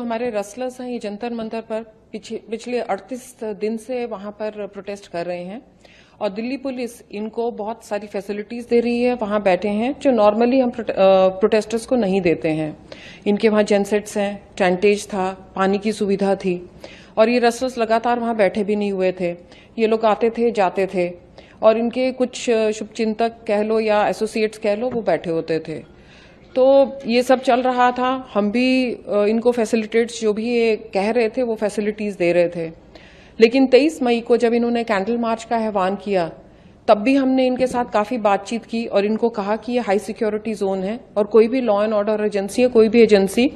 हमारे रसलर्स हैं ये जंतर मंतर पर पिछले 38 दिन से वहां पर प्रोटेस्ट कर रहे हैं और दिल्ली पुलिस इनको बहुत सारी फैसिलिटीज दे रही है, वहां बैठे हैं जो नॉर्मली हम प्रोटेस्टर्स को नहीं देते हैं। इनके वहां जेनसेट्स हैं, टेंटेज था, पानी की सुविधा थी और ये रसलर्स लगातार वहां बैठे भी नहीं हुए थे। ये लोग आते थे जाते थे और इनके कुछ शुभचिंतक कह लो या एसोसिएट्स कह लो वो बैठे होते थे। तो ये सब चल रहा था, हम भी इनको फैसिलिटेट्स जो भी ये कह रहे थे वो फैसिलिटीज दे रहे थे। लेकिन 23 मई को जब इन्होंने कैंडल मार्च का आह्वान किया तब भी हमने इनके साथ काफी बातचीत की और इनको कहा कि ये हाई सिक्योरिटी जोन है और कोई भी लॉ एंड ऑर्डर एजेंसी है, कोई भी एजेंसी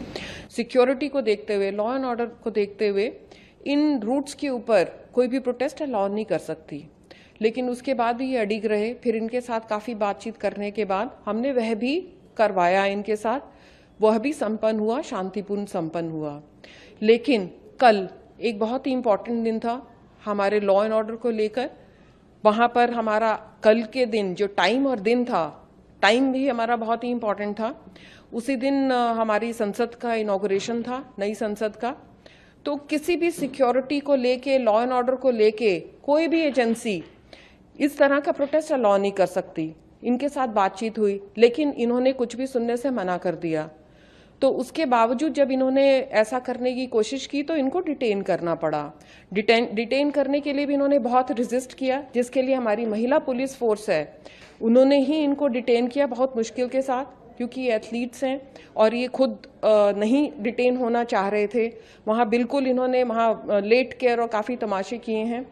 सिक्योरिटी को देखते हुए, लॉ एंड ऑर्डर को देखते हुए इन रूट्स के ऊपर कोई भी प्रोटेस्ट अलाउ नहीं कर सकती। लेकिन उसके बाद भी ये अडिग रहे। फिर इनके साथ काफी बातचीत करने के बाद हमने वह भी करवाया इनके साथ, वह भी संपन्न हुआ, शांतिपूर्ण संपन्न हुआ। लेकिन कल एक बहुत ही इंपॉर्टेंट दिन था हमारे लॉ एंड ऑर्डर को लेकर। वहां पर हमारा कल के दिन जो टाइम और दिन था, टाइम भी हमारा बहुत ही इंपॉर्टेंट था। उसी दिन हमारी संसद का इनॉग्रेशन था, नई संसद का। तो किसी भी सिक्योरिटी को लेके, लॉ एंड ऑर्डर को लेके कोई भी एजेंसी इस तरह का प्रोटेस्ट अलाउ नहीं कर सकती। इनके साथ बातचीत हुई लेकिन इन्होंने कुछ भी सुनने से मना कर दिया। तो उसके बावजूद जब इन्होंने ऐसा करने की कोशिश की तो इनको डिटेन करना पड़ा। डिटेन करने के लिए भी इन्होंने बहुत रेजिस्ट किया, जिसके लिए हमारी महिला पुलिस फोर्स है उन्होंने ही इनको डिटेन किया बहुत मुश्किल के साथ, क्योंकि ये एथलीट्स हैं और ये खुद नहीं डिटेन होना चाह रहे थे। वहाँ बिल्कुल इन्होंने वहाँ लेट केयर और काफ़ी तमाशे किए हैं।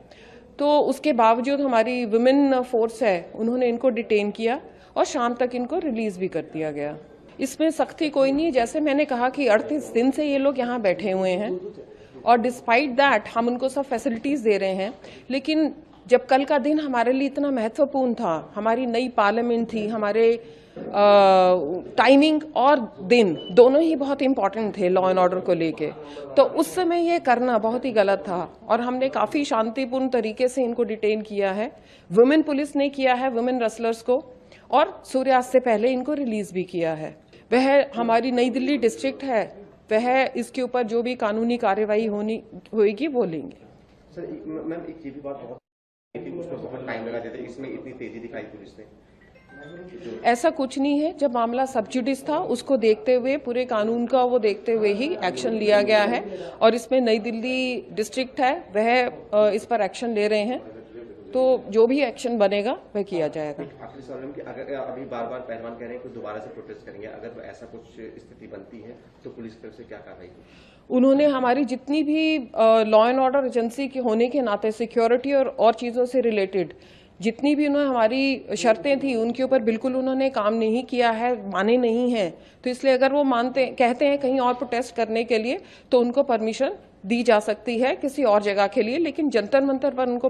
तो उसके बावजूद हमारी वुमेन फोर्स है उन्होंने इनको डिटेन किया और शाम तक इनको रिलीज भी कर दिया गया। इसमें सख्ती कोई नहीं, जैसे मैंने कहा कि 38 दिन से ये लोग यहाँ बैठे हुए हैं और डिस्पाइट दैट हम उनको सब फैसिलिटीज दे रहे हैं। लेकिन जब कल का दिन हमारे लिए इतना महत्वपूर्ण था, हमारी नई पार्लियामेंट थी, हमारे टाइमिंग और दिन दोनों ही बहुत इंपॉर्टेंट थे लॉ एंड ऑर्डर को लेके, तो उस समय ये करना बहुत ही गलत था और हमने काफी शांतिपूर्ण तरीके से इनको डिटेन किया है। वुमेन पुलिस ने किया है, वुमेन रेसलर्स को, और सूर्यास्त से पहले इनको रिलीज भी किया है। वह हमारी नई दिल्ली डिस्ट्रिक्ट है, वह इसके ऊपर जो भी कानूनी कार्यवाही होगी वो लेंगे। सर मैम एक ये भी बात बहुत टाइम लगा देते, इसमें इतनी तेजी दिखाई पुलिस ने? ऐसा कुछ नहीं है, जब मामला सब जुडिस था उसको देखते हुए, पूरे कानून का वो देखते हुए ही एक्शन लिया गया है और इसमें नई दिल्ली डिस्ट्रिक्ट है वह इस पर एक्शन ले रहे हैं। तो जो भी एक्शन बनेगा वह किया जाएगा। आखिरी सवाल है कि अगर अभी बार-बार पहलवान कह रहे हैं कि दोबारा से प्रोटेस्ट करेंगे, अगर ऐसा कुछ स्थिति बनती है तो पुलिस की तरफ से क्या कार्रवाई होगी? उन्होंने हमारी जितनी भी लॉ एंड ऑर्डर एजेंसी के होने के नाते सिक्योरिटी और चीजों से रिलेटेड जितनी भी उन्होंने हमारी शर्तें थी उनके ऊपर बिल्कुल उन्होंने काम नहीं किया है, माने नहीं है। तो इसलिए अगर वो कहते हैं कहीं और प्रोटेस्ट करने के लिए तो उनको परमिशन दी जा सकती है किसी और जगह के लिए, लेकिन जंतर मंतर पर उनको